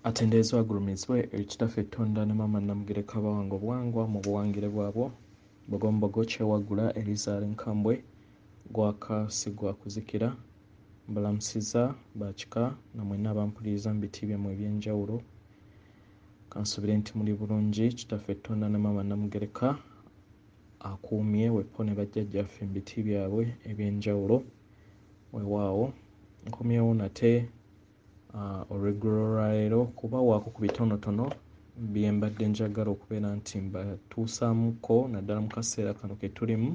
Atendeezwa agulumizibwe ekitaffe ettonda ne maama Namugereka Bawanga Obuwangwa mu buwangire bwabwo Bogombogo Kyewagula Elizabeth Nkambwe Gwakasigwa Kuzikira mbalamusiza bakika na mwenna abampuliriza mu biti byammwe eby'enjawulo kansubire nti muli bulungi kitaffe ettonda ne maama Namugereka akuumye weppo ne bajjajjaffe mu biti byabwe eby'enjawulo weewaawo nkomyewo nate olweggulo lwaleero kubawaako ku bitonotono bye mbadde njagala okubeera nti mbatuusaamuko naddala mu kaseera kano ke tulimu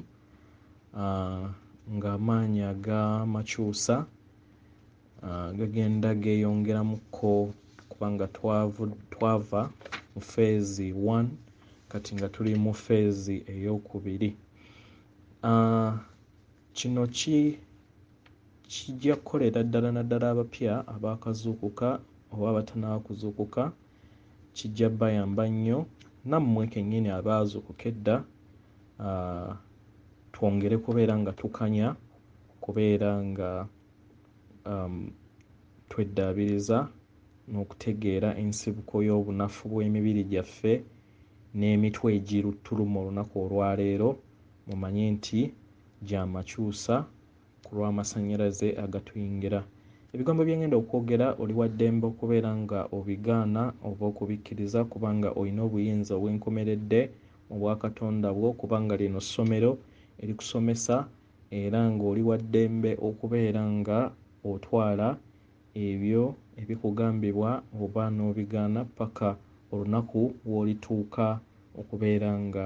ng'amaanyi ag'amakyusa gagenda geeyongeramukko kubanga twava mu feezi 1 kati nga tuli mu feezi ey'okubiri. Kino kijja kukolera ddala naddala abapya abaakazuukuka oba abatannaba kuzuukuka kijja bayamba nnyo nammwe kennyini abaazuukuka edda twongere kubeera nga tukanya kubeera nga tweddaabiriza n'okutegeera ensibuko y'obunafu bw'emibiri gyaffe n'emitwe egiruttuluma olunaku olwaleero mumanye nti gyamakyusa ku lw'amasannyalaze agatuyingira. Ebigambo bye ngenda okwogera oli wa ddembe okubeera nga obigaana oba okubikkiriza kubanga olina obuyinza obwenkomeredde mu bwakatonda bwo kubanga lino ssomero erikusomesa era ng'oli wa ddembe okubeera nga otwala ebyo ebikugambibwa oba n'obigaana paka olunaku w'olituuka okubeera nga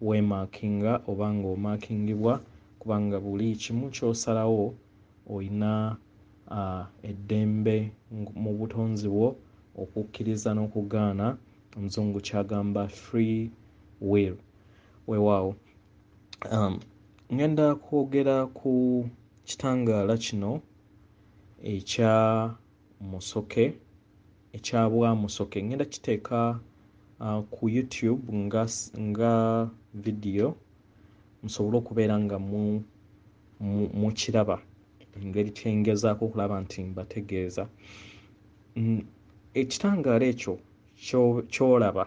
weemaakinga oba ng'omaakingibwa kubanga buli kimu ky'osalawo olina eddembe mu butonzi bwo okukkiriza n'okugaana omuzungu kyagamba free will. Weewaawo ngenda kwogera ku kitangaala kino ekya Musoke ekya Bwamusoke. Ngenda kiteeka ku YouTube nga vidiyo musobole okubeera nga mukiraba engeri kyengezaako okulaba nti mbategeeza. Ekitangaala ekyo ky'olaba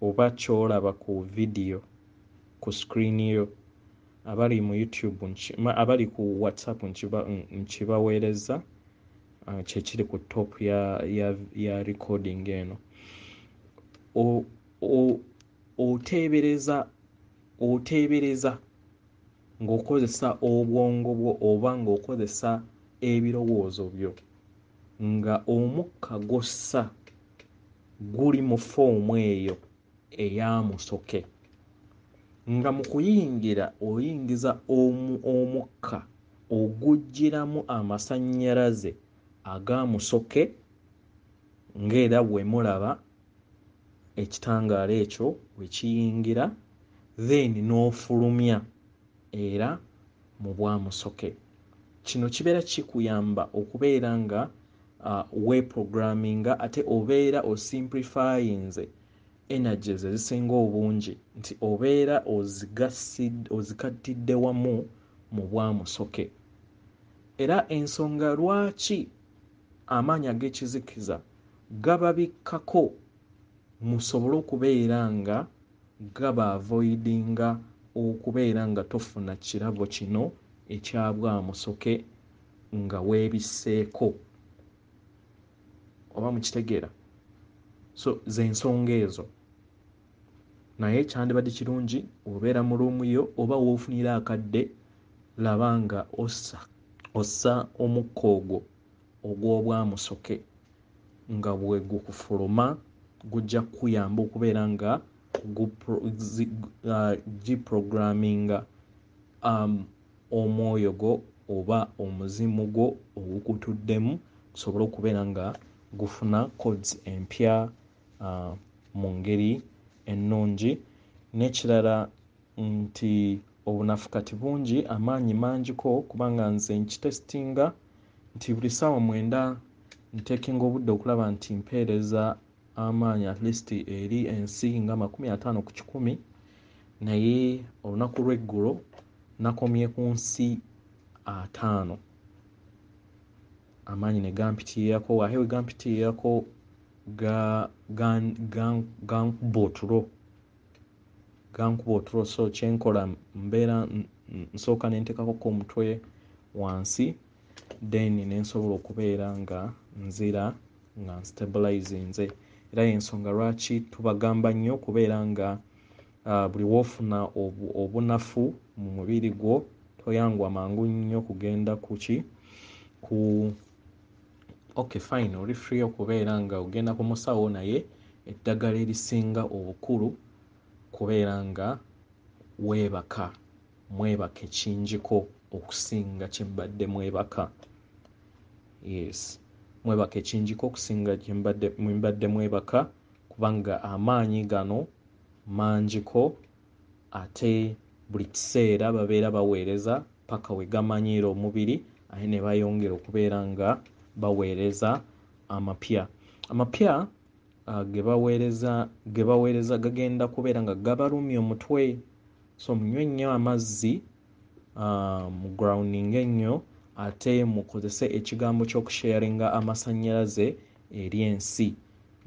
oba ky'olaba ku vidiyo ku screen yo abali mu YouTube abali ku WhatsApp nkibaweereza kyekiri ku top ya recording eno. Oteebereza ng'okozesa obwongo bwo oba ng'okozesa ebirowoozo byo nga omukka gw'ossa guli mu foomu eyo eya Musoke nga mu kuyingira oyingiza omukka oguggyiramu amasannyalaze aga Musoke ng'era bwe mulaba ekitangaala ekyo bwe kiyingira then n'ofulumya era mu Bwamusoke. Kino kibeera kikuyamba okubeera nga weeprogramminga ate obeera osimplifyinze energies ezisinga obungi nti obeera ozikattidde wamu mu Bwamusoke. Era ensonga lwaki amaanyi ag'ekizikiza gababikkako musobole okubeera nga gaba avoidinga okubeera nga tofuna kirabo kino ekya Bwamusoke nga weebisseeko oba mukitegeera. So z'ensonga ezo naye kyandibadde kirungi obeera mu luumu yo oba woofunira akadde laba nga ossa omukka ogwo ogw'Obwamusoke nga bwe gukufuluma gujja kukuyamba okubeera nga giprogramminga omwoyo gwo oba omuzimu gwo ogukutuddemu gusobole okubeera nga gufuna codes empya mu ngeri ennungi. N'ekirala nti obunafu kati bungi amaanyi mangiko kubanga nze nkitesitinga nti buli ssaawa 9 nteekinga obudde okulaba nti mpeereza amaanyi at least eri ensi nga 50 ku 100 naye olunaku lw'eggulo nakomye ku nsi 5 amaanyi ne gampitirirako ate we gampitirirako gankuba otulo so kyenkola mbeera nsooka nentekako omutwe wansi then nensobola okubeera nga nzira nga nstabilizinze era yensonga lwaki tubagamba nnyo kubeera nga buli woofuna obunafu mu mubiri gwo toyangwa mangu nnyo kugenda okay fine oli free okubeera nga ogenda ku musawo naye eddagala erisinga obukulu kubeera nga mwebaka ekinjiko okusinga kyembadde mwebaka. Yes, mwebaka ekinjiko okusinga kyembadde mwebaka kubanga amaanyi gano mangiko ate buli kiseera babeera baweereza paka we gamanyira omubiri ate ne bayongera okubeera nga baweereza amapya ge baweereza gagenda kubeera nga gabalumya omutwe so munywe nnyo amazzi mu grounding ennyo ate mukozese ekigambo ky'okusharinga amasannyalaze eri ensi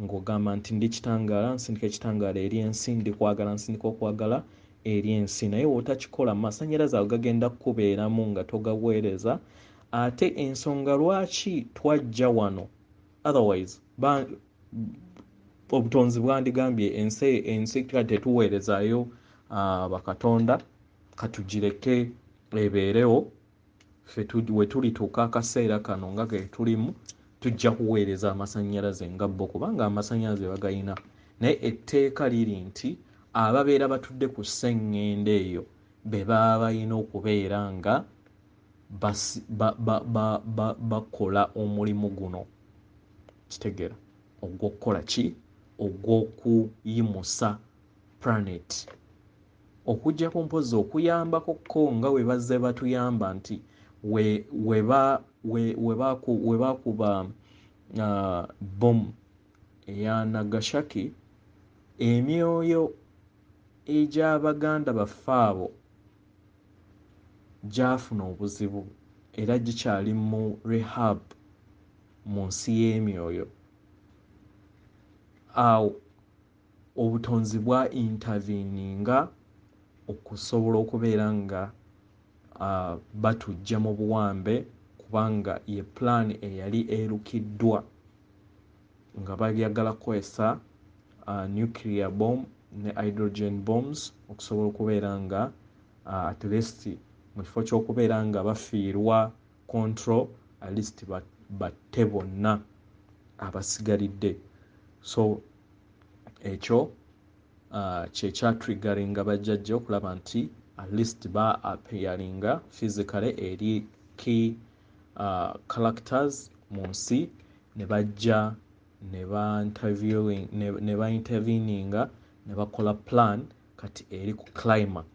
ng'ogamba nti ndi kitangaala nsindika ekitangaala eri ensi ndikwagala nsindika okwagala eri ensi naye wotakikola amasannyalaze ago gagenda kukubeeramu nga togaweereza ate ensonga lwaki twajja wano otherwise obutonzi bwandigambye ensi tetuweerezaayo bakatonda katugireke ebeerewo ffe we tulituuka akaseera kano nga ge tulimu tujja kuweereza amasannyalaze nga bo kubanga amasannyalaze bagayina naye etteeka liri nti ababeera batudde ku sseŋŋendo eyo be baba balina okubeera nga bakola omulimu guno kitegera ogw'okukola ki ogw'okuyimusa planet okujja ku mpozi okuyambako ko nga we bazze batuyamba nti we bakuba bomu eya Nagasaki emyoyo egy'abaganda baffe abo gyafuna obuzibu era gikyali mu rehab mu nsi y'emyoyo awo obutonzi bwa interveninga okusobola okubeera nga batujja mu buwambe kubanga ye plan eyali erukiddwa nga balyagala kukozesa nuclear bomb ne hydrogen bombs okusobola okubeera nga at least mu kifo ky'okubeera nga bafiirwa control at least batte bonna abasigalidde so ekyo kyekyaturigaringa bajjajja okulaba nti at least ba appearinga physically eri key characters mu nsi ne bajja ne ba-interveninga ne bakola plan kati eri ku climax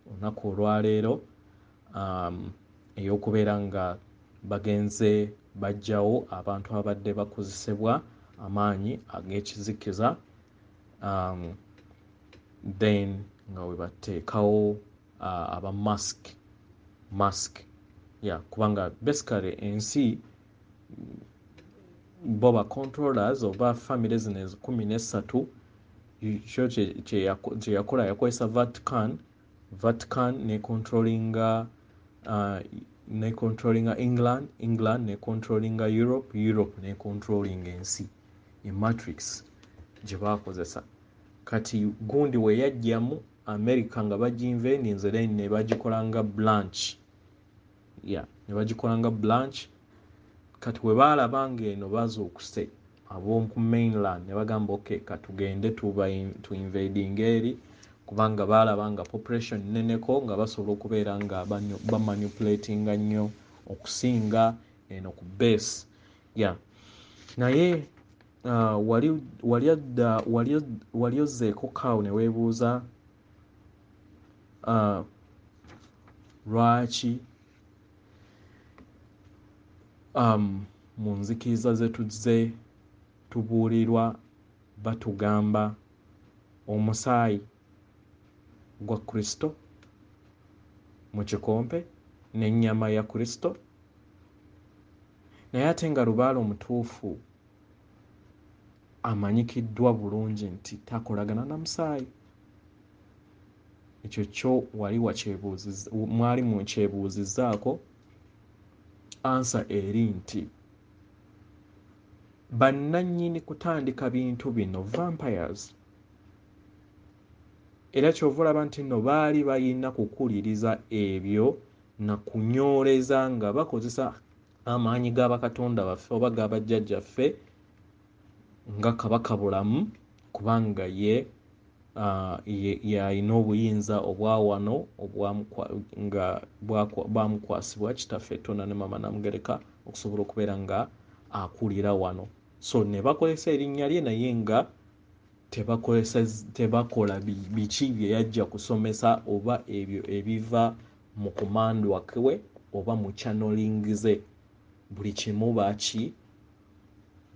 olunaku olwaleero ey'okubeera nga bagenze bajjawo abantu abadde bakozesebwa amaanyi ag'ekizikiza then nga we bateekawo aba mask kubanga basically ensi bo ba controllers oba family zino 13 kyo kyeyakola yakozesa Vatican ne controllinga England ne controllinga Europe ne controllinga ensi matrix gye bakozesa kati gundi we yajjamu America nga baginvendinze then ne bagikolanga branch kati we baalaba ng'eno bazuukuse ab'oku mainland ne bagamba okay katugende tuinvading eri kubanga baalaba nga population neneko nga basobola okubeera nga bamanipulatinga nnyo okusinga eno ku base naye wali ozzeeko kaawo ne weebuuza lwaki mu nzikiriza ze tuzze tubuulirwa batugamba omusaayi gwa Kristo mu kikompe n'ennyama ya Kristo naye ate nga lubaala omutuufu amanyikiddwa bulungi nti takolagana na musaayi. Ekyo kyo wali mwali mukyebuuzizzaako, ansa eri nti bannannyini kutandika bintu bino vampires, era kyova olaba nti nno baali balina kukuliriza ebyo na kunyooleza nga bakozesa amaanyi g'abakatonda baffe oba g'abajjajjaffe nga kabaka bulamu, kubanga ye alina obuyinza obwa wano nga bwamukwasibwa kitaffe Tonda ne Maama Namugereka okusobola okubeera nga akulira wano. So ne bakozesa erinnya lye naye nga tebakola biki bye yajja kusomesa oba ebyo ebiva mu kumandwa kwe oba mu channeling ze. Buli kimu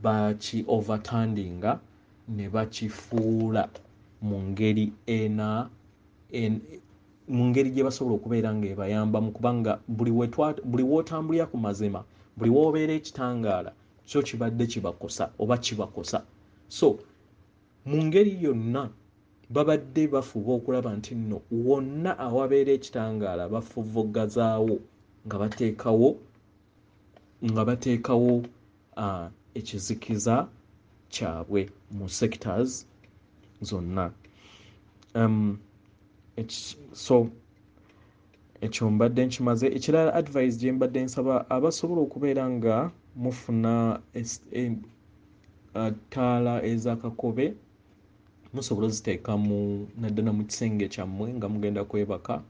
baki overtandinga ne bakifuula mu ngeri mu ngeri gye basobola okubeera nga ebayambamu, kubanga buli w'otambulira ku mazima, buli w'obeera ekitangaala kyo kibadde kibakosa oba kibakosa. So mu ngeri yonna babadde bafuba okulaba nti nno wonna awabeera ekitangaala bafuvugazaawo nga bateekawo ekizikiza kyabwe mu sectors zonna. So ekyo mbadde nkimaze. Ekirala advice gye mbadde nsaba abasobola okubeera nga mufuna ttaala ez'akakobe, musobola oziteeka naddala mu kisenge kyammwe nga mugenda kwebaka,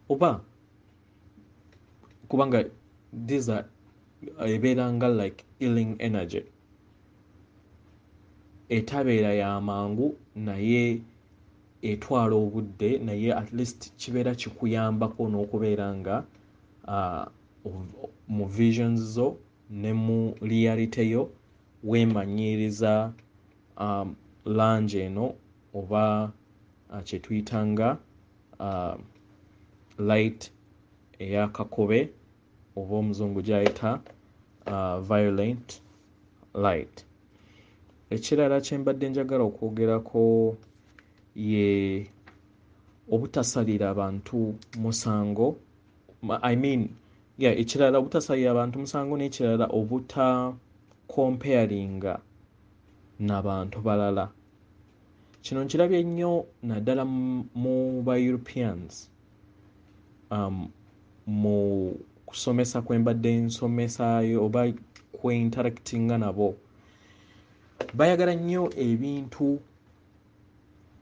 oba kubanga ebeera nga like healing energy, etabeera ya mangu naye etwala obudde, naye at least kibeera kikuyambako n'okubeera nga mu visions zo ne mu reality yo weemanyiiriza langi eno oba kye tuyita nga light ey'akakobe oba omuzungu gy'ayita violet light. Ekirala kye mbadde njagala okwogerako ye obutasalira abantu musango. Ekirala obutasalira abantu musango, n'ekirala obuta comparinga n'abantu balala. Kino nkirabye nnyo naddala mu ba Europeans mu kusomesa kwe mbadde nsomesaayo oba interactinga nabo. Bayagala nnyo ebintu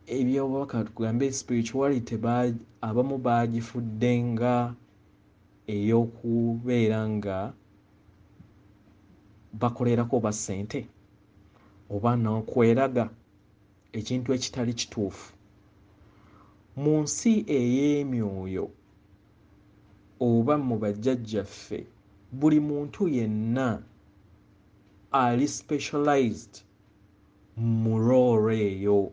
ebyobubaka tugambe spirituality, abamu baagifudde nga ey'okubeera nga bakolerako ba ssente oba n'okweraga ekintu ekitali kituufu. Mu nsi ey'emyoyo oba mu bajjajjaffe, buli muntu yenna ali specialized mu role eyo.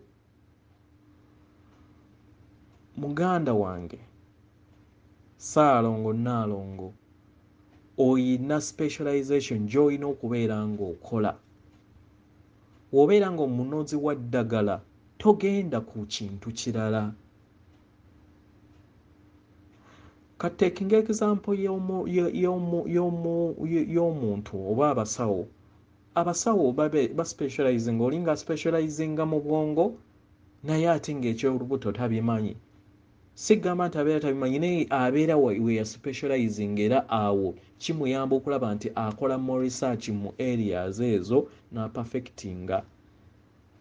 Muganda wange Ssaalongo Nnaalongo, oyina specialization gy'olina okubeera ng'okola. W'obeera ng'omunozi wa ddagala togenda ku kintu kirala. Kateekinga example y'omuntu oba abasawo. Abasawo baspecializing, oli nga specializinga mu bwongo naye ate ng'ekyolubuto tabimanyi. Sigamba nti abeera tabimanyi, naye abeera we ya specializing, era awo kimuyamba okulaba nti akola more research mu areas ezo n'aperfectinga.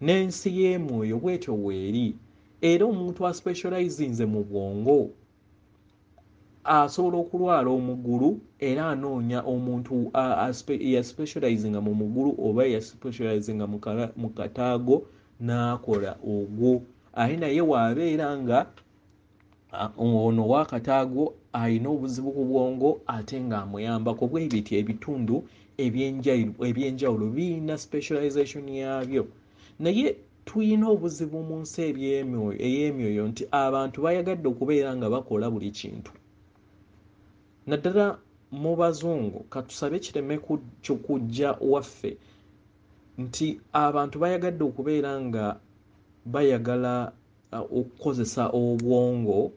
N'ensi y'emwoyo bwetyo weeri, era omuntu aspecializinze mu bwongo asobola okulwala omugulu era anoonya omuntu yaspecializinga mu mugulu oba yaspecializinga mu kataago n'akola ogwo. Ate naye waabeera nga ono w'akataago alina obuzibu ku bwongo ate ng'amuyambako. Bwe biti ebitundu ebyenjawulo birina specialization yabyo. Naye tulina obuzibu mu nsi ey'emyoyo nti abantu bayagadde okubeera nga bakola buli kintu. Naddala mu bazungu, katusabe kireme kujja waffe nti abantu bayagadde okubeera nga bayagala okukozesa obwongo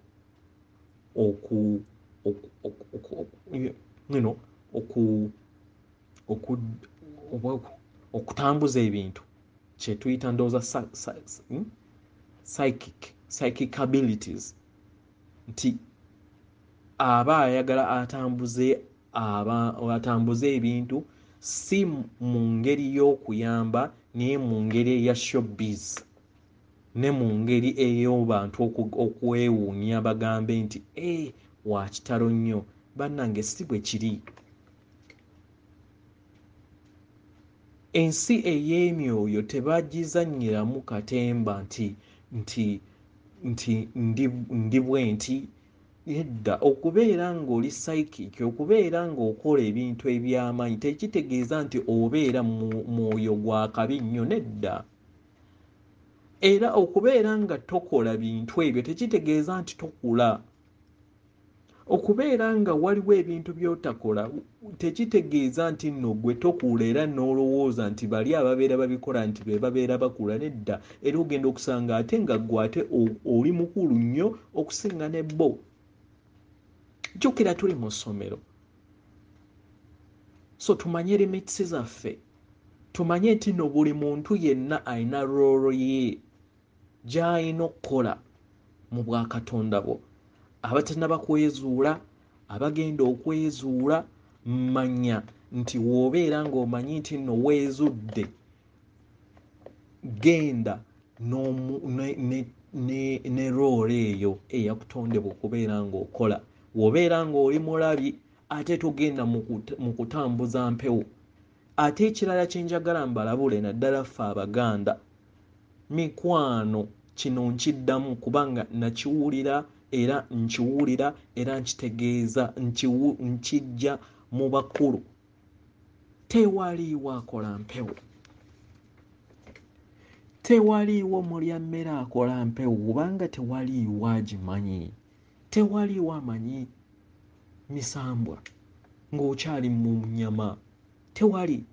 okutambuza ebintu kyetuyita ndowooza psychic abilities, nti aba ayagala atambuze ebintu si mu ngeri y'okuyamba naye mu ngeri eya showbiz ne mu ngeri ey'abantu okwewuunya bagambe nti wa kitalo nnyo bannange si bwe kiri. Ensi ey'emyoyo tebagizannyiramu katemba nti ndi bwenti. Edda okubeera ng'oli psychic, okubeera ng'okola ebintu eby'amaanyi tekitegeeza nti obeera mwoyo gwa kabi nnyo, nedda. Era okubeera nga tokola bintu ebyo tekitegeeza nti tokula. Okubeera nga waliwo ebintu by'otakola tekitegeeza nti nno gwe tokula era n'olowooza nti bali ababeera babikola nti be babeera bakula, nedda. Era ogenda okusanga ate nga gwe ate oli mukulu nnyo okusinga ne bo. Jjukira tuli mu ssomero, so tumanye limitsi zaffe, tumanye nti no buli muntu yenna alina roolo ye gy'alina okukola mu bwakatonda bwo. Abatannaba kwezuula, abagenda okwezuula, manya nti w'obeera ng'omanyi nti nno weezudde, genda ne roolo eyo eyakutondebwa okubeera ng'okola. W'obeera ng'oli mulabi ate togenda mu kutambuza mpewo. Ate ekirala kye njagala mbalabule naddala ffe Abaganda, mikwano kino nkiddamu kubanga nakiwulira era nkiwulira era nkitegeeza nkijja mu bakulu. Tewaliiwo akola mpewo, tewaliiwo mulya mmere akola mpewo kubanga tewaliiwo agimanyi, tewaliiwo amanyi misambwa ng'okyali mu nnyama, tewali.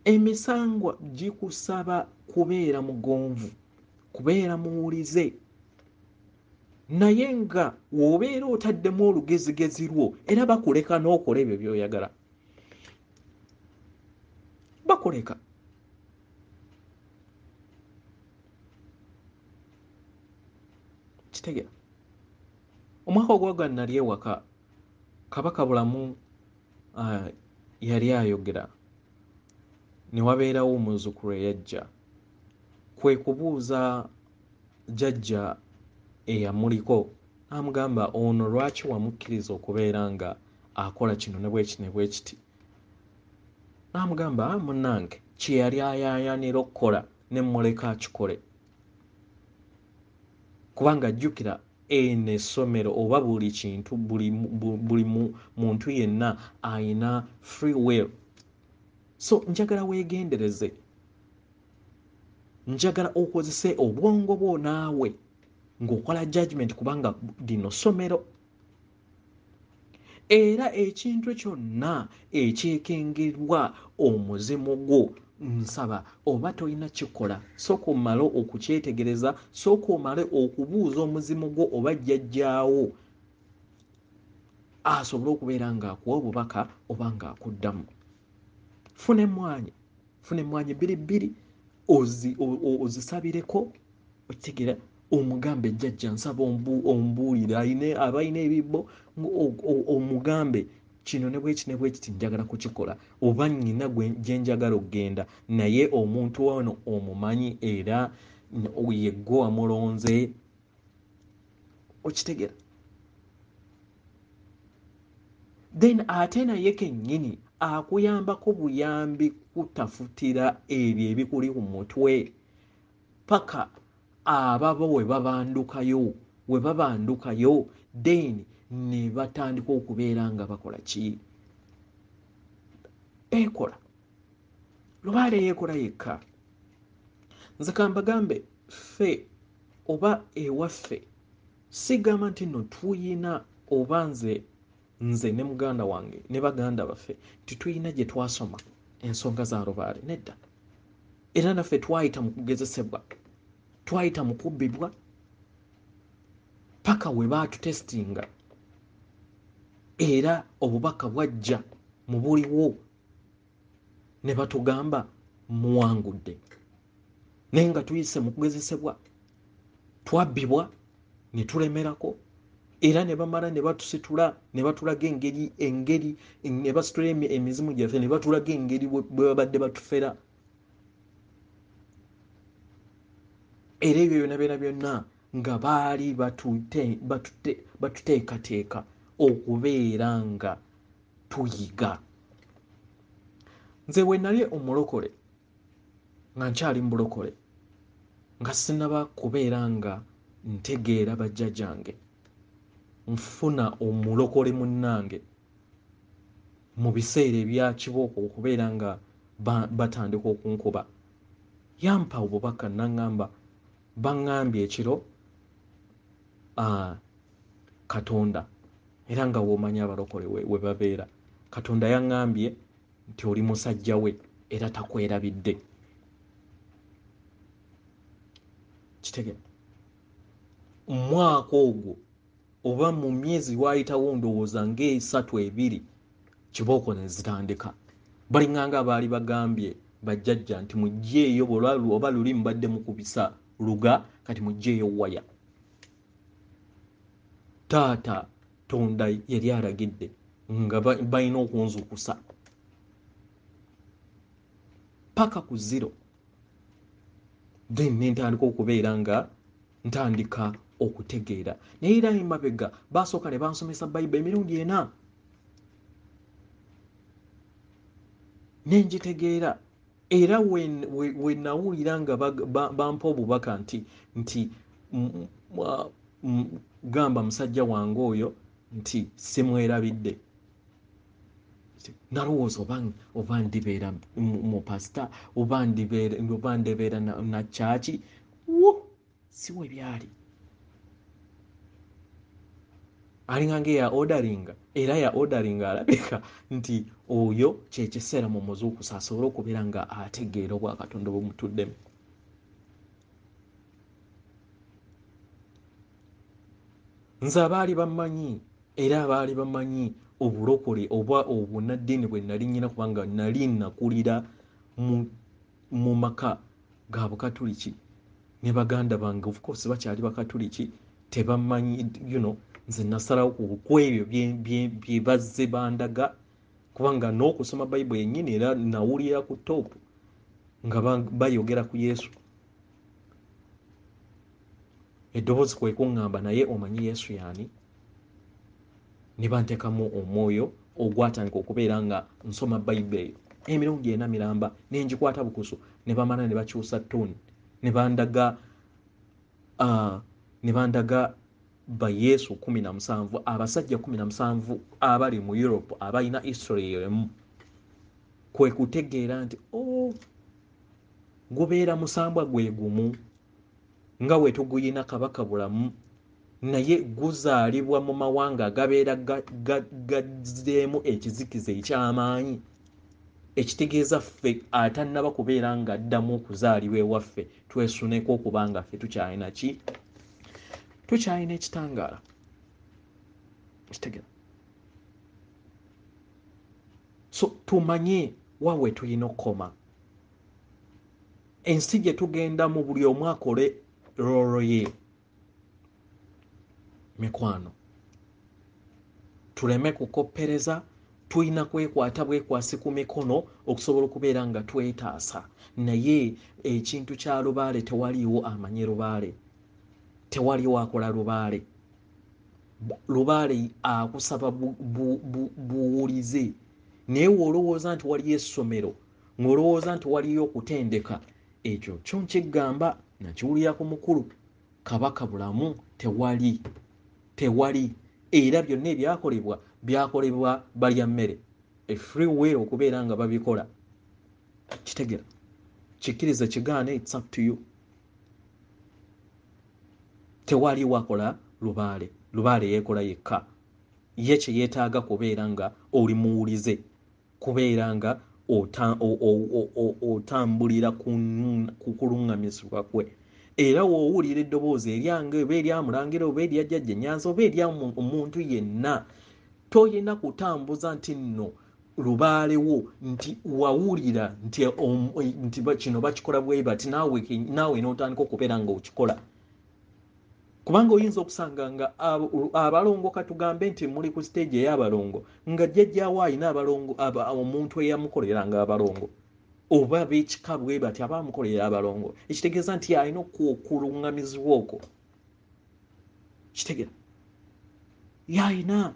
Emisangwa gikusaba kubeera mugonvu, kubeera muwulize, naye nga w'obeera otaddemu olugezigezi lwo era bakuleka n'okola ebyo by'oyagala, bakuleka. Kitegera omwaka ogwagwa nali ewaka, Kabaka Bulamu yali ayogera, ne wabeerawo omuzzukulu eyajja, kwe kubuuza jjajja eyamuliko, amugamba ono lwaki wamukkiriza okubeera nga akola kino ne bweki ne bwekiti. N'amugamba munnange kye yali ayaayaanira okukola ne mmuleka akikole, kubanga jjukira eno essomero oba buli kintu buli muntu yenna ayina free will. So njagala weegendereze, njagala okozese obwongo bwo naawe ng'okola judgment kubanga lino ssomero. Era ekintu kyonna ekyekengerwa omuzimu gwo, nsaba oba tolina kikola, sooka omale okukyetegereza, sooka omale okubuuza omuzimu gwo oba jjajjaawo asobole okubeera ng'akuwa obubaka oba ng'akuddamu. Funa emmwanyi bbiri ozisabireko, okitegera, omugambe jjajja nsaba ombuulire, aba alina ebibbo, omugambe kino ne bweki ne bwekiti njagala kukikola, oba nnyina gye njagala okgenda, naye omuntu ono omumanyi era ye ggwe wamulonze, okitegera. Then ate naye kennyini akuyambako buyambi kutafutira ebyo ebikuli ku mutwe paka ababo we babandukayo then ne batandika okubeera nga bakola ki? Beekola. Lubaale yeekola yekka. Nze kambagambe ffe oba ewaffe sigamba nti nno tuyina oba nze ne muganda wange ne baganda baffe tituyina gye twasoma ensonga za lubaale nedda. Era naffe twayita mu kugezesebwa, twayita mu kubbibwa paka we baatutestinga era obubaka bwajja mu buliwo ne batugamba muwangudde. Naye nga tuyise mu kugezesebwa, twabbibwa ne tulemerako era ne bamala ne batusitula ne batulaga engeri ne basitula emizimu gyaffe ne batulaga engeri bwe babadde batufera. Era ebyo byonna nga baali batuteekateeka okubeera nga tuyiga. Nze we nali omulokole nga nkyali mulokole nga sinaba kubeera nga ntegeera bajjajjange, nfuna omulokole munnange mu biseera ebya kibooko okubeera nga batandika okunkuba, yampa obubaka n'aŋŋamba baŋŋambye ekiro Katonda, era nga w'omanya abalokole we babeera, Katonda yaŋŋambye nti oli musajja we era takwerabidde. Kitegera mu mwaka ogwo oba mu myezi wayitawo ndowooza ng'esatu ebiri kibooko ne zitandika. Balinganga abaali bagambye bajjajja nti mugjeeyo oba luli mbadde mukubisa luga, kati mugjeeyo waya. Taata Tonda yali alagidde nga balina okunzukusa paka ku zero. Then nentandika okubeera nga ntandika okutegeera. Naye era emabega basooka ne bansomesa Bayibuli emirundi 4 nenjitegeera. Era we nawulira nga bampa obubaka nti gamba musajja wange oyo nti simwerabidde. Nalowooza oba ndibeera mu pasita oba ndibeera na chachi. Si we byali. Alinga ya orderinga era ya orderinga alabika nti oyo kyekiseera mu muzuukusa asobole okubeera nga ategeera obwa Katonda bumutuddemu. Nze abaali bamanyi era abaali bamanyi obulokole oba obunaddiini bwe nali nnyina, kubanga nali nakulira mu maka ga Bukatuliki ne baganda bange, of course bakyali Bakatuliki, tebamanyi nze nasalawo ku ebyo bye bazze bandaga, kubanga n'okusoma Bayibuli yennyini era nawulira ku top nga bayogera ku Yesu. Eddoboozi kwe kuŋŋamba naye omanyi Yesu yani? Ne banteekamu omwoyo ogwatandika okubeera nga nsoma Bayibuli eyo emirundi 4 miramba ne ngikwata bukusu. Ne bamala ne bakyusa ttoni ne bandaga ba Yesu 17, abasajja 17 abali mu Europe abalina history emu. Kwe kutegeera nti gubeera musambwa gwe gumu nga we tuguyina kabaka bulamu, naye guzaalibwa mu mawanga agabeera gazzeemu ekizikiza eky'amaanyi, ekitegeeza ffe atannaba kubeera nga addamu okuzaalibwa ewaffe twesuneko okubanga ffe tukyalina ki? Tukyalina ekitangaala. Kitegeera. So tumanye wawe tulina okukoma. Ensi gye tugenda mu buli omu akole rolo ye. Mikwano, tuleme kukoppereza, tulina kwekwata bwekwasi ku mikono okusobola okubeera nga twetaasa. Naye ekintu kya lubaale tewaliiwo amanye lubaale, tewaliwo akola lubaale. Lubaale akusaba buwulize. Naye olowooza nti waliyo essomero, ng'olowooza nti waliyo okutendeka, ekyo kyo nkigamba nakiwulira ku mukulu Kabaka bulamu. Tewali. Era byonna byakolebwa balya mmere, a free will okubeera nga babikola. Kitegera, kikkirize kigaane, it's up to you. Tewali wakola lubaale yekola yekka. Ye kye yeetaaga kubeera nga oli muwulize, kubeera nga otambulira ku kulungamizibwa kwe. Era woowulira eddoboozi eryange oba eryamulangira oba erya jjajja Nyanzi oba erya omuntu yenna, toyina kutambuza nti nno lubaalewo nti wawulira nti kino bakikola bwe bati naawe n'otandika okubeera nga okikola. Kubanga oyinza okusanga nga abalongo katugambe nti muli ku stage ey'abalongo nga jjajjaawo alina omuntu eyamukoleranga abalongo oba ab'ekika bwe bati abaamukolera abalongo, ekitegeeza nti alina okulungamizibwa okwo. Kitegeera yalina.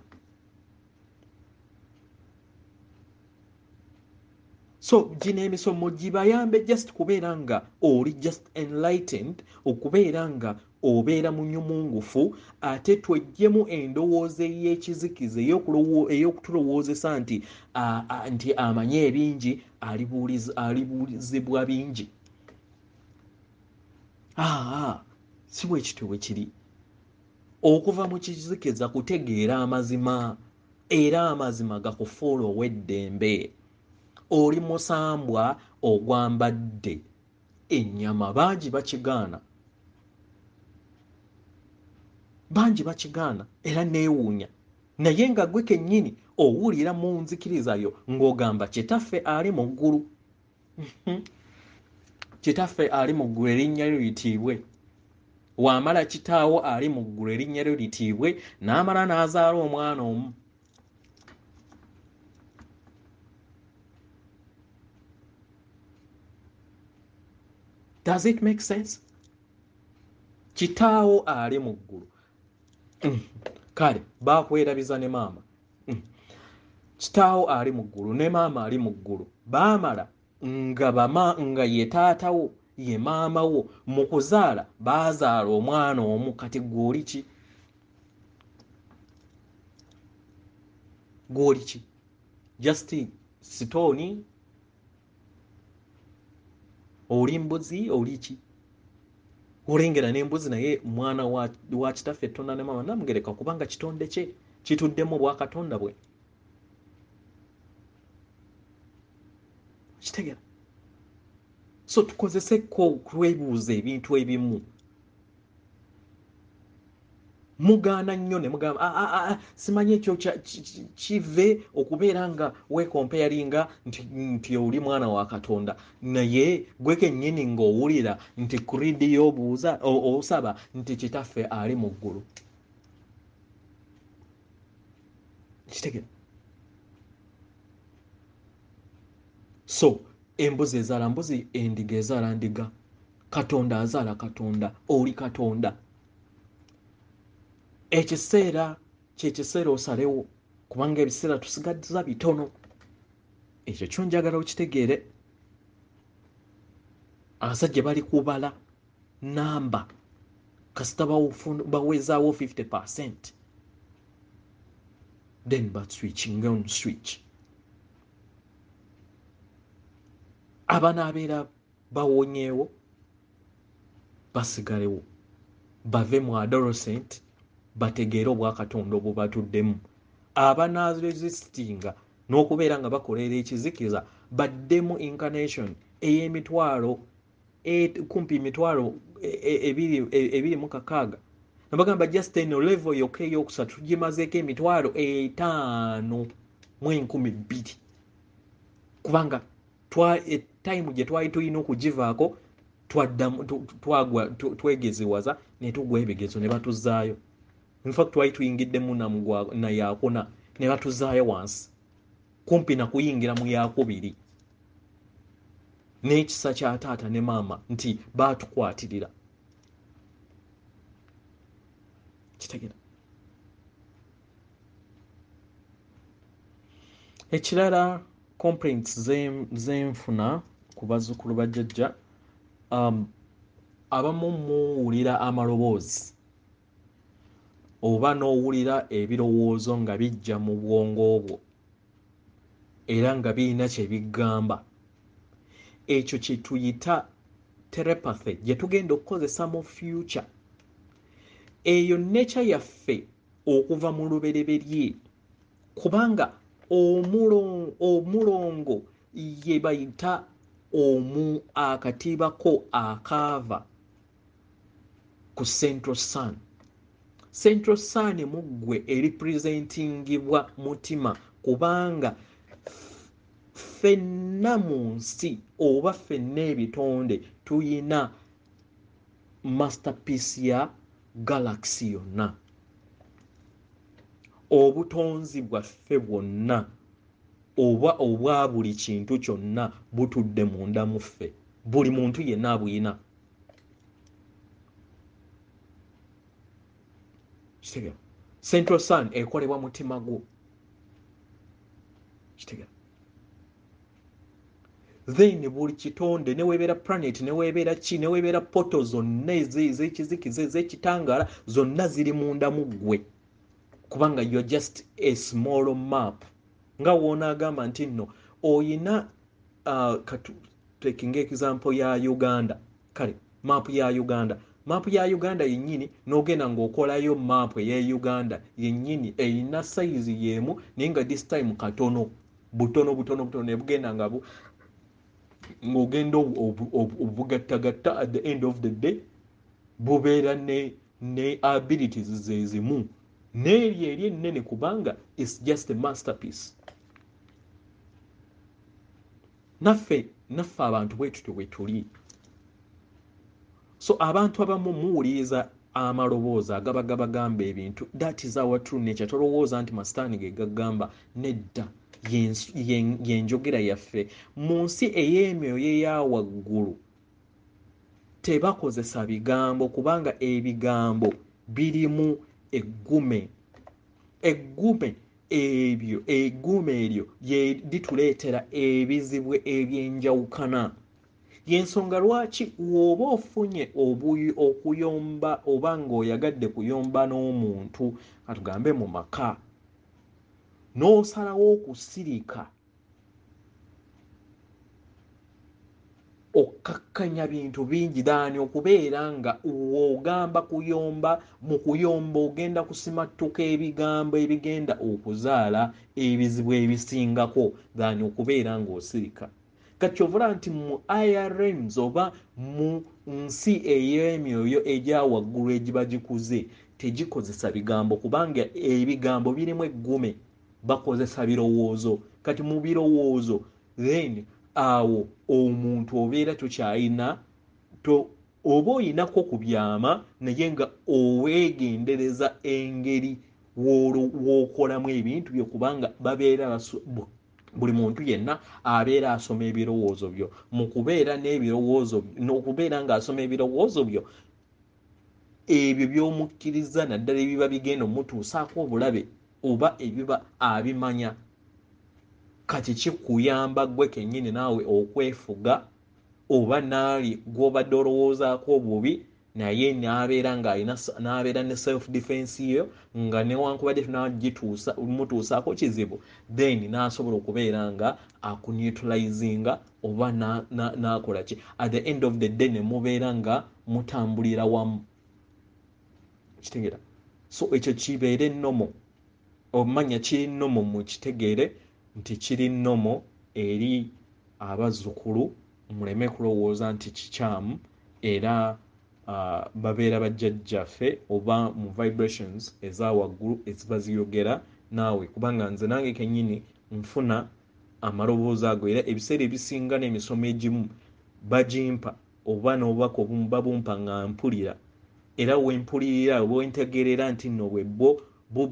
So gino emisomo gibayambe just kubeera nga oli just enlightened, okubeera nga obeera munyumungufu, ate tweggyemu endowooza ey'ekizikiza ey'okutulowoozesa nti amanye ebingi alibuulizibwa bingi. Si bwe kityo bwe kiri. Okuva mu kizikiza kutegeera amazima, era amazima gakufuula ow'eddembe. Oli musambwa ogwambadde ennyama, bangi bakigaana era neewuunya, naye nga gwe kennyini owulira mu nzikirizayo ng'ogamba kitaffe ali mu ggulu. Kitaffe ali mu ggulu erinnya lyo litiibwe. Wamala kitaawo ali mu ggulu erinnya lyo litiibwe, n'amala n'azaala omwana omu. Does it make sense? Kitaawo ali mu ggulu. Kale bakwerabiza ne maama. Kitaawo ali mu ggulu ne maama ali mu ggulu. Baamala nga ye taatawo ye maama wo mu kuzaala baazaala omwana omu. Kati gw'oli ki? Gw'oli ki? Just stone? Oli mbuzi? Oli ki? Olengera n'embuzi naye mwana wa kitaffe Tonda ne maama Namugereka, kubanga kitonde kye kituddemu bwakatonda bwe. Kitegera? So tukozeseko okwebuuza ebintu ebimu. Mugaana nnyo ne mugamba simanyi ekyo kive okubeera nga weekomparinga nti oli mwana wa Katonda, naye gwe kennyini ng'owulira nti kuridi y'obuuza osaba nti kitaffe ali mu ggulu. Kitegera? So embuzi ezaala mbuzi, endiga ezaala ndiga, Katonda azaala Katonda, oli Katonda. Ekiseera kyekiseera osalewo, kubanga ebiseera tusigaddiza bitono. Ekyo kyonjagala okitegeere. Abasajja bali kubala namba kasita bawezaawo 50%, then but switching on switch. Abanaabeera bawonyeewo basigalewo, bave mu adolescent bategeere obwakatonda obwo batuddemu. Abanaaresistinga n'okubeera nga bakolera ekizikiza baddemu incarnation ey'emitwalo kumpi emitwalo 26. Nabagamba just eno level yokka ey'okusatu tugimazeeko emitwalo 5,200, kubanga time gye twali tulina okugivaako twegezewaza ne tugwa ebigezo ne batuzaayo. In fact twali tuyingiddemu na yakuna ne batuzaayo wansi, kumpi na kuyingira mu yakubiri. N'ekisa kya taata ne maama nti baatukwatirira. Kitegera? Ekirala complaints zenfuna ku bazzukulu bajjajja, abamu muwulira amaloboozi oba n'owulira ebirowoozo nga bijja mu bwongo bwo era nga birina kye bigamba. Ekyo kye tuyita telepathy gye tugenda okukozesa mu future. Eyo nature yaffe okuva mu lubereberye, kubanga omulongo ye bayita akatiibako akaava ku Central Sun. Central Sun muggwe eripresentingibwa mutima kubanga ffenna mu nsi oba ffenna ebitonde tuyina masterpiece ya galaxy yonna. Obutonzi bwaffe bwonna oba obwa buli kintu kyonna butudde munda mu ffe. Buli muntu yenna abuyina. Kitegera. Central Sun ekolebwa mutima gwo. Kitegera. Then buli kitonde newebeera planet newebeera ki newebeera poto zonna ez'ekizikiza ez'ekitangala zonna ziri munda mu ggwe kubanga you're just a small map. Nga wonaagamba nti nno oyina taking example ya Uganda. Kale map ya Uganda. Map ya Uganda yennyini n'ogenda ng'okolayo map eya Uganda yennyini erina size y'emu naye nga this time katono butono nebugenda nga ng'ogenda obugattagatta at the end of the day bubeera ne abilities zezimu n'eryo eri ennene kubanga it's just a masterpiece. Naffe abantu bwetu bwe tuli. So abantu abamu muwuliriza amaloboozi agabagamba ebintu, that is our true nature. Tolowooza nti masitaani ge gagamba, nedda yenjogera yaffe. Mu nsi ey'emyoyo eya waggulu tebakozesa bigambo kubanga ebigambo birimu eggume eryo lituleetera ebizibu ebyenjawukana. Yensonga lwaki woba ofunye okuyomba oba ng'oyagadde kuyomba n'omuntu atugambe mu maka n'osalawo okusirika okkakkanya bintu bingi daani okubeera nga wogamba kuyomba mu kuyomba ogenda kusimattuka ebigambo ebigenda okuzaala ebizibu ebisingako daani okubeera ng'osirika. Kati ovula nti mu IRMs oba mu nsi ey'emyoyo egya waggulu egiba gikuze tegikozesa bigambo kubanga ebigambo birimu eggume, bakozesa birowoozo. Kati mu birowoozo then awo omuntu obeera tokyayina oba oyinako ku byama naye nga oweegendereza engeri w'okolamu ebintu byo kubanga babeera buli muntu yenna abeera asoma ebirowoozo byo. Mu kubeera n'ebirowoozo n'okubeera ng'asoma ebirowoozo byo ebyo by'omukkiriza naddala ebiba bigenda omutuusaako obulabe oba ebiba abimanya. Kati kikuyamba gwe kennyini naawe okwefuga oba naali gw'obadde olowoozaako obubi naye n'abeera ne self defense yo nga newankubadde mutuusaako kizibu then n'asobola okubeera nga akuneutralizinga oba n'akola ki at the end of the day ne mubeera nga mutambulira wamu. Kitegeera. So ekyo kibeere nnomo omanya kiri nnomo mu kitegeere nti kiri nnomo eri abazzukulu muleme kulowooza nti kikyamu era babeera bajjajjaffe oba mu vibrations eza waggulu eziba ziyogera naawe kubanga nze nange kennyini nfuna amaloboozi ago era ebiseera ebisinga n'emisomo egimu bagimpa oba n'obubaka obumu babumpa nga mpulira era wempulirira wentegeerera nti nno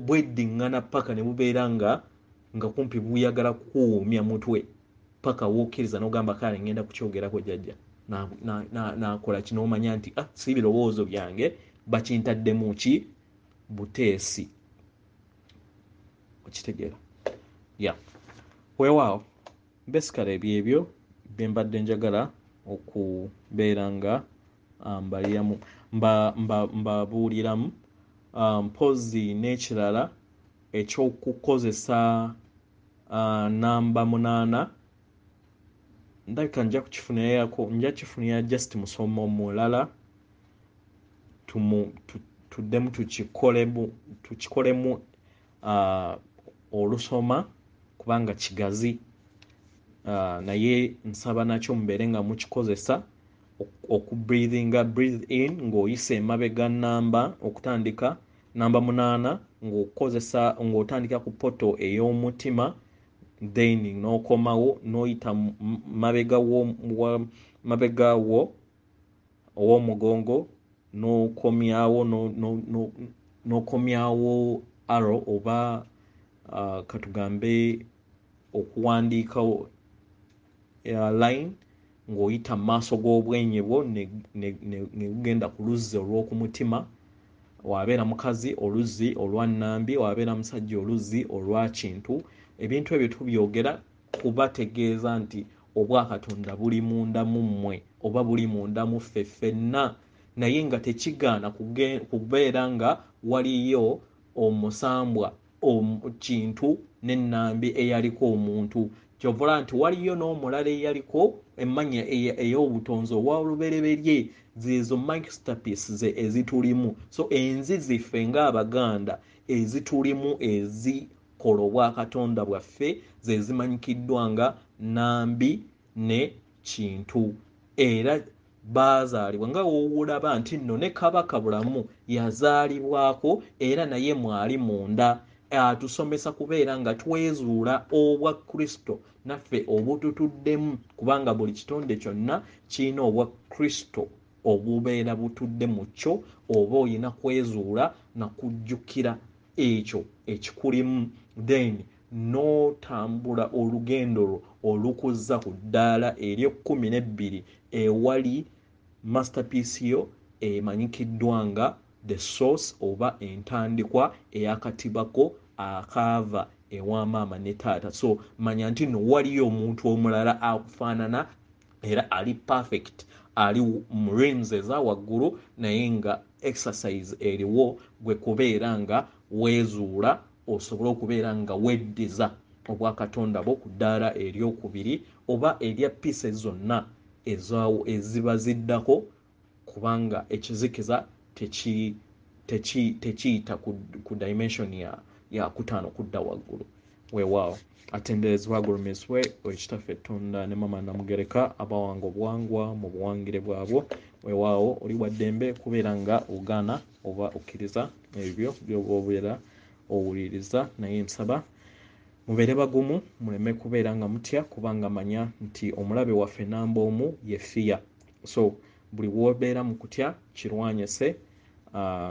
bweddiŋŋana paka ne bubeera nga kumpi buyagala kuwuumya mutwe paka wookkiriza n'ogamba kale ngenda kukyogerako jjajja nakola kino omanya nti si birowoozo byange bakintaddemu ki buteesi. Okitegeera. Weewaawo basically ebyo byembadde njagala okubeera nga mbaliramu mbabuuliramu mpozi n'ekirala ekyokukozesa namba 8 ndabika nja kifunira just musomo mulala tuddemu tukikolemu olusoma kubanga kigazi naye nsaba nakyo mubeere nga mukikozesa okubreathinga, breathe in ng'oyisa emabega namba okutandika namba 8 ng'okozesa ng'otandika ku poto ey'omutima then n'okomawo n'oyita mabega wo ow'omugongo n'okomyawo arrow oba katugambe okuwandiikawo line ng'oyita mu maaso g'obwenyi bwo negugenda ku luzzi olw'okumutima, wabeera mukazi oluzzi olwa nnambi, wabeera musajja oluzzi olwa kintu. Ebintu ebyo tubyogera kubategeeza nti obwakatonda buli munda mu mmwe oba buli munda mu ffe ffenna, naye nga tekigaana kubeera nga waliyo omusambwa kintu n'ennambi eyaliko omuntu. Kyovula nti waliyo n'omulala eyaliko emmanya ey'obutonzi obw'olubereberye, zeezo masterpieces ezitulimu. So enzi ziffe ng'Abaganda ezitulimu ezikola obwakatonda bwaffe ze zimanyikiddwa nga nnambi ne kintu, era baazaalibwa nga woolaba nti nno ne Kabaka Bulamu yazaalibwako era naye mwali munda. Atusomesa kubeera nga twezuula obwa Kristo naffe obututuddemu, kubanga buli kitonde kyonna kirina obwa Kristo obubeera butudde mu kyo, oba olina kwezuula na kujjukira ekyo ekikulimu, then n'otambula olugendo lwo olukuzza ku ddaala ery'okkumi ewali masterpiece yo emanyikiddwa nga the source oba entandikwa ey'akatibako akaava ewa maama ne taata. So manya nti no waliyo omuntu omulala akufaanana era ali perfect, ali mu realms eza waggulu, naye nga exercise eriwo gwe kubeera nga weezuula osobole okubeera nga weddiza obwakatonda bwo ku ddaala eryokubiri oba erya pieces zonna eziba ziddako, kubanga ekizikiza tekiyita ku dimension ya kutaano kudda waggulu. Weewaawo atenderezebwa agulumiziibwe ekitaffe Tonda ne Maama Namugereka abawanga obuwangwa mu buwangire bwabwo. Weewaawo oli wa ddembe kubeera nga ogaana oba okkiriza ebyo by'oba obeera owuliriza, naye nsaba mubeere bagumu muleme kubeera nga mutya, kubanga manya nti omulabe waffe namba omu ye fiya. So buli w'obeera mu kutya kirwanyise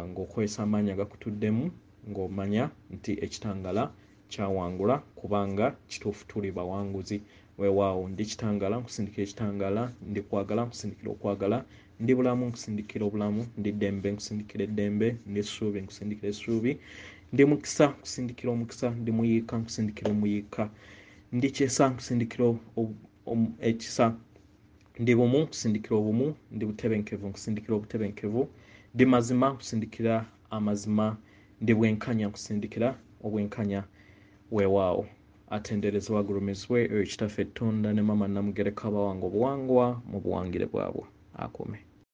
ng'okozesa amaanyi agakutuddemu, ng'omanya nti ekitangala kyawangula, kubanga kituufu tuli bawanguzi. Weewaawo ndi kitangala nkusindikira ekitangala, ndi kwagala nkusindikira okwagala, ndi bulamu nkusindikira obulamu, ndi ddembe nkusindikira eddembe, ndi ssuubi nkusindikira essuubi, ndi mukisa nkusindikira omukisa, ndi muyiika nkusindikira omuyiika, ndi kisa nkusindikira ekisa, ndi bumu nkusindikira obumu, ndi butebenkevu nkusindikira obutebenkevu, ndi mazima nkusindikira amazima, ndi bwenkanya nkusindikira obwenkanya. Weewaawo atenderezebwa agulumizibwe ekitaffe Tonda ne Maama Namugereka abawanga obuwangwa mu buwangire bwabwe. Akome.